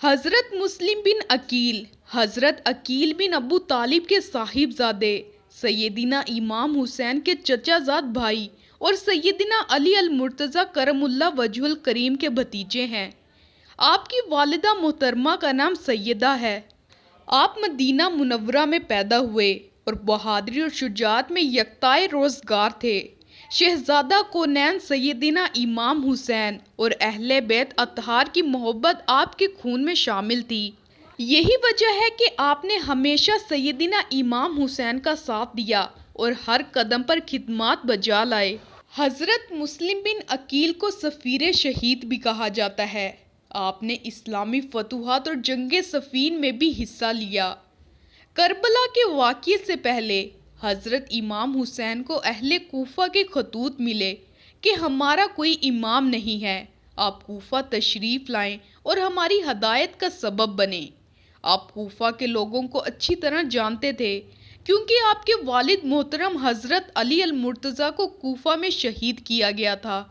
حضرت مسلم بن عقیل حضرت عقیل بن ابو طالب کے صاحبزادے سیدنا امام حسین کے چچا زاد بھائی اور سیدنا علی المرتضیٰ کرم اللہ وجہ الکریم کے بھتیجے ہیں۔ آپ کی والدہ محترمہ کا نام سیدہ ہے۔ آپ مدینہ منورہ میں پیدا ہوئے اور بہادری اور شجاعت میں یکتائے روزگار تھے۔ شہزادہ کونین سیدنا امام حسین اور اہل بیت اطہار کی محبت آپ کے خون میں شامل تھی۔ یہی وجہ ہے کہ آپ نے ہمیشہ سیدنا امام حسین کا ساتھ دیا اور ہر قدم پر خدمات بجا لائے۔ حضرت مسلم بن عقیل کو سفیر شہید بھی کہا جاتا ہے۔ آپ نے اسلامی فتوحات اور جنگ صفین میں بھی حصہ لیا۔ کربلا کے واقعے سے پہلے حضرت امام حسین کو اہل کوفہ کے خطوط ملے کہ ہمارا کوئی امام نہیں ہے، آپ کوفہ تشریف لائیں اور ہماری ہدایت کا سبب بنیں۔ آپ کوفہ کے لوگوں کو اچھی طرح جانتے تھے کیونکہ آپ کے والد محترم حضرت علی المرتضیٰ کو کوفہ میں شہید کیا گیا تھا۔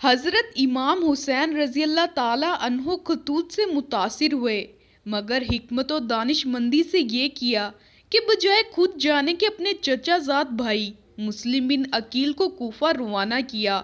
حضرت امام حسین رضی اللہ تعالی عنہ خطوط سے متاثر ہوئے، مگر حکمت و دانش مندی سے یہ کیا کہ بجائے خود جانے کے اپنے چچا زاد بھائی مسلم بن عقیل کو کوفہ روانہ کیا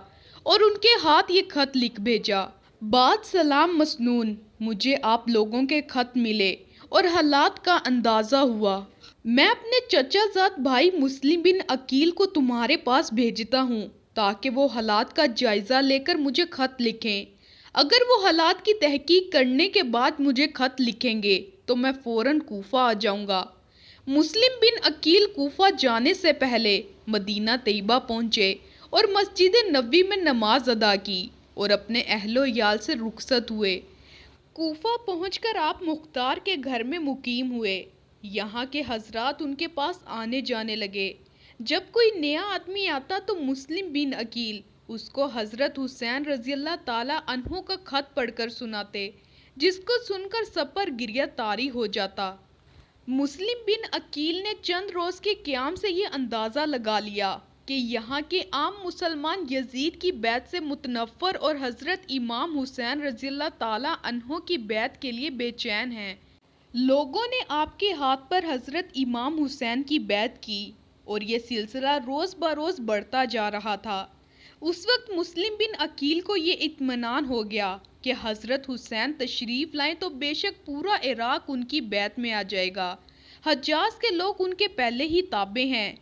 اور ان کے ہاتھ یہ خط لکھ بھیجا: بعد سلام مسنون، مجھے آپ لوگوں کے خط ملے اور حالات کا اندازہ ہوا۔ میں اپنے چچا زاد بھائی مسلم بن عقیل کو تمہارے پاس بھیجتا ہوں تاکہ وہ حالات کا جائزہ لے کر مجھے خط لکھیں۔ اگر وہ حالات کی تحقیق کرنے کے بعد مجھے خط لکھیں گے تو میں فوراً کوفہ آ جاؤں گا۔ مسلم بن عقیل کوفہ جانے سے پہلے مدینہ طیبہ پہنچے اور مسجد نبوی میں نماز ادا کی اور اپنے اہل و عیال سے رخصت ہوئے۔ کوفہ پہنچ کر آپ مختار کے گھر میں مقیم ہوئے۔ یہاں کے حضرات ان کے پاس آنے جانے لگے۔ جب کوئی نیا آدمی آتا تو مسلم بن عقیل اس کو حضرت حسین رضی اللہ تعالی عنہ کا خط پڑھ کر سناتے، جس کو سن کر سب پر گریہ طاری ہو جاتا۔ مسلم بن عقیل نے چند روز کے قیام سے یہ اندازہ لگا لیا کہ یہاں کے عام مسلمان یزید کی بیعت سے متنفر اور حضرت امام حسین رضی اللہ تعالی عنہ کی بیعت کے لیے بے چین ہیں۔ لوگوں نے آپ کے ہاتھ پر حضرت امام حسین کی بیعت کی اور یہ سلسلہ روز بروز بڑھتا جا رہا تھا۔ اس وقت مسلم بن عقیل کو یہ اطمینان ہو گیا کہ حضرت حسین تشریف لائیں تو بے شک پورا عراق ان کی بیعت میں آ جائے گا۔ حجاز کے لوگ ان کے پہلے ہی تابع ہیں،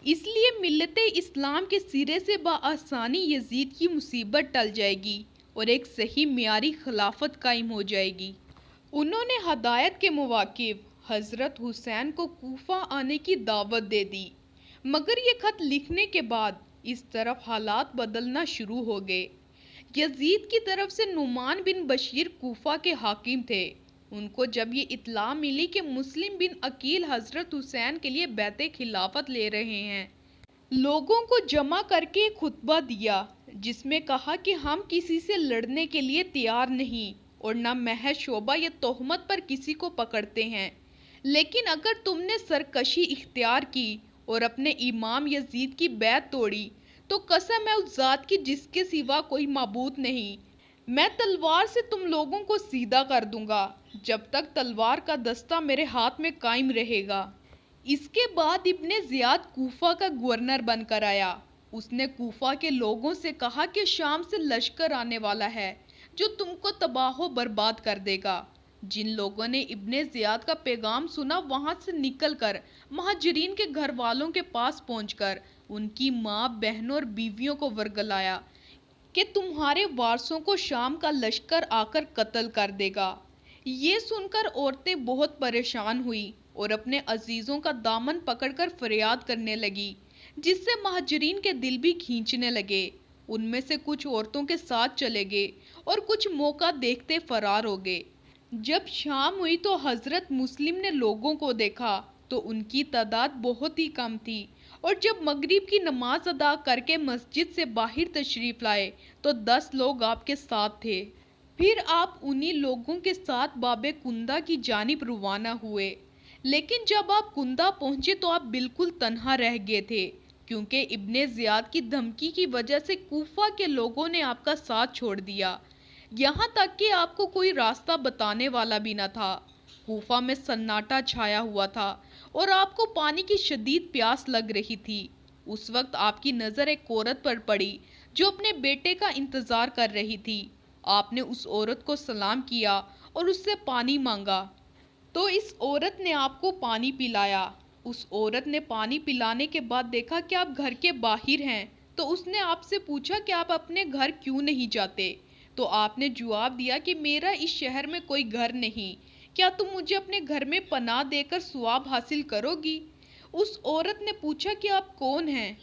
اس لیے ملت اسلام کے سرے سے بآسانی یزید کی مصیبت ٹل جائے گی اور ایک صحیح معیاری خلافت قائم ہو جائے گی۔ انہوں نے ہدایت کے مواقف حضرت حسین کو کوفہ آنے کی دعوت دے دی، مگر یہ خط لکھنے کے بعد اس طرف حالات بدلنا شروع ہو گئے۔ یزید کی طرف سے نعمان بن بشیر کوفہ کے حاکم تھے۔ ان کو جب یہ اطلاع ملی کہ مسلم بن عقیل حضرت حسین کے لیے بیعت خلافت لے رہے ہیں، لوگوں کو جمع کر کے ایک خطبہ دیا جس میں کہا کہ ہم کسی سے لڑنے کے لیے تیار نہیں اور نہ محض شبہ یا تہمت پر کسی کو پکڑتے ہیں، لیکن اگر تم نے سرکشی اختیار کی اور اپنے امام یزید کی بیعت توڑی تو قسم ہے اس ذات کی جس کے سوا کوئی معبود نہیں، میں تلوار سے تم لوگوں کو سیدھا کر دوں گا جب تک تلوار کا دستہ میرے ہاتھ میں قائم رہے گا۔ اس کے بعد ابن زیاد کوفہ کا گورنر بن کر آیا۔ اس نے کوفہ کے لوگوں سے کہا کہ شام سے لشکر آنے والا ہے جو تم کو تباہ و برباد کر دے گا۔ جن لوگوں نے ابن زیاد کا پیغام سنا وہاں سے نکل کر مہاجرین کے گھر والوں کے پاس پہنچ کر ان کی ماں، بہنوں اور بیویوں کو ورگلایا کہ تمہارے وارثوں کو شام کا لشکر آ کر قتل کر دے گا۔ یہ سن کر عورتیں بہت پریشان ہوئی اور اپنے عزیزوں کا دامن پکڑ کر فریاد کرنے لگی، جس سے مہاجرین کے دل بھی کھینچنے لگے۔ ان میں سے کچھ عورتوں کے ساتھ چلے گئے اور کچھ موقع دیکھتے فرار ہو گئے۔ جب شام ہوئی تو حضرت مسلم نے لوگوں کو دیکھا تو ان کی تعداد بہت ہی کم تھی، اور جب مغرب کی نماز ادا کر کے مسجد سے باہر تشریف لائے تو 10 لوگ آپ کے ساتھ تھے۔ پھر آپ انہی لوگوں کے ساتھ باب کندہ کی جانب روانہ ہوئے، لیکن جب آپ کندہ پہنچے تو آپ بالکل تنہا رہ گئے تھے، کیونکہ ابن زیاد کی دھمکی کی وجہ سے کوفہ کے لوگوں نے آپ کا ساتھ چھوڑ دیا۔ یہاں تک کہ آپ کو کوئی راستہ بتانے والا بھی نہ تھا۔ کوفہ میں سناٹا چھایا ہوا تھا اور آپ کو پانی کی شدید پیاس لگ رہی تھی۔ اس وقت آپ کی نظر ایک عورت پر پڑی جو اپنے بیٹے کا انتظار کر رہی تھی۔ آپ نے اس عورت کو سلام کیا اور اس سے پانی مانگا، تو اس عورت نے آپ کو پانی پلایا۔ اس عورت نے پانی پلانے کے بعد دیکھا کہ آپ گھر کے باہر ہیں، تو اس نے آپ سے پوچھا کہ آپ اپنے گھر کیوں نہیں جاتے؟ تو آپ نے جواب دیا کہ میرا اس شہر میں کوئی گھر نہیں، کیا تم مجھے اپنے گھر میں پناہ دے کر ثواب حاصل کرو گی؟ اس عورت نے پوچھا کہ آپ کون ہیں؟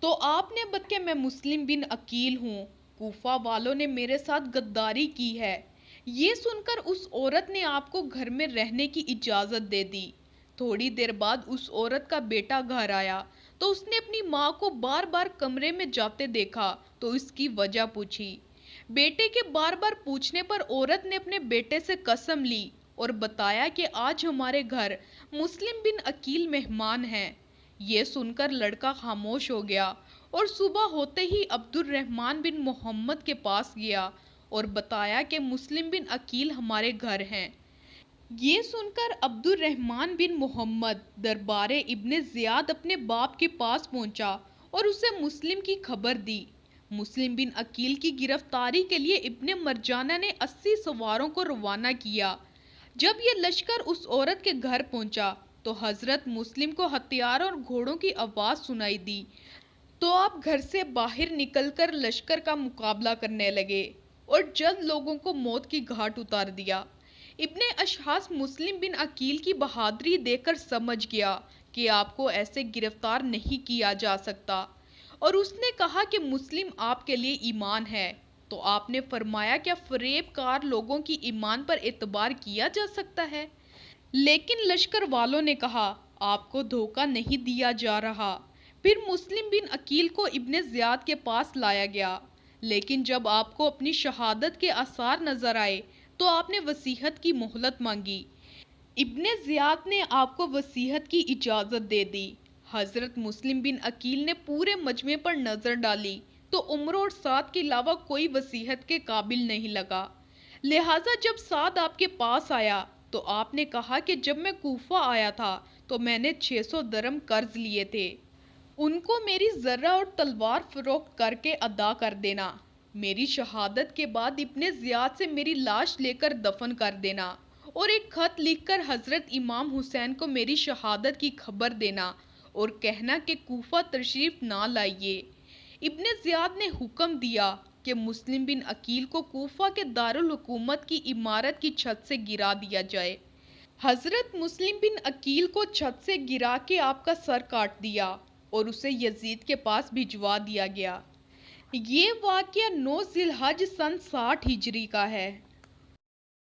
تو آپ نے بتایا کہ میں مسلم بن عقیل ہوں، کوفہ والوں نے میرے ساتھ غداری کی ہے۔ یہ سن کر اس عورت نے آپ کو گھر میں رہنے کی اجازت دے دی۔ تھوڑی دیر بعد اس عورت کا بیٹا گھر آیا تو اس نے اپنی ماں کو بار بار کمرے میں جاتے دیکھا تو اس کی وجہ پوچھی۔ بیٹے کے بار بار پوچھنے پر عورت نے اپنے بیٹے سے قسم لی اور بتایا کہ آج ہمارے گھر مسلم بن عقیل مہمان ہیں۔ یہ سن کر لڑکا خاموش ہو گیا اور صبح ہوتے ہی عبد الرحمن بن محمد کے پاس گیا اور بتایا کہ مسلم بن عقیل ہمارے گھر ہیں۔ یہ سن کر عبد الرحمن بن محمد دربار ابن زیاد اپنے باپ کے پاس پہنچا اور اسے مسلم کی خبر دی۔ مسلم بن عقیل کی گرفتاری کے لیے ابن مرجانہ نے 80 سواروں کو روانہ کیا۔ جب یہ لشکر اس عورت کے گھر پہنچا تو حضرت مسلم کو ہتھیاروں اور گھوڑوں کی آواز سنائی دی، تو آپ گھر سے باہر نکل کر لشکر کا مقابلہ کرنے لگے اور جلد لوگوں کو موت کی گھاٹ اتار دیا۔ ابن اشعث مسلم بن عقیل کی بہادری دیکھ کر سمجھ گیا کہ آپ کو ایسے گرفتار نہیں کیا جا سکتا، اور اس نے کہا کہ مسلم آپ کے لیے ایمان ہے۔ تو آپ نے فرمایا کہ فریب کار لوگوں کی ایمان پر اعتبار کیا جا سکتا ہے؟ لیکن لشکر والوں نے کہا آپ کو دھوکہ نہیں دیا جا رہا۔ پھر مسلم بن عقیل کو ابن زیاد کے پاس لایا گیا، لیکن جب آپ کو اپنی شہادت کے آثار نظر آئے تو آپ نے وصیت کی مہلت مانگی۔ ابن زیاد نے آپ کو وصیت کی اجازت دے دی۔ حضرت مسلم بن عقیل نے پورے مجمع پر نظر ڈالی تو عمر اور سعد کے علاوہ کوئی وصیت کے قابل نہیں لگا، لہٰذا جب سعد آپ کے پاس آیا تو آپ نے کہا کہ جب میں کوفہ آیا تھا تو میں نے 600 درم قرض لیے تھے، ان کو میری ذرہ اور تلوار فروخت کر کے ادا کر دینا۔ میری شہادت کے بعد ابن زیاد سے میری لاش لے کر دفن کر دینا اور ایک خط لکھ کر حضرت امام حسین کو میری شہادت کی خبر دینا اور کہنا کہ کوفہ تشریف نہ لائیے۔ ابن زیاد نے حکم دیا کہ مسلم بن عقیل کو کوفہ کے دارالحکومت کی عمارت کی چھت سے گرا دیا جائے۔ حضرت مسلم بن عقیل کو چھت سے گرا کے آپ کا سر کاٹ دیا اور اسے یزید کے پاس بھجوا دیا گیا۔ یہ واقعہ 9 ذی الحج سن 60 ہجری کا ہے۔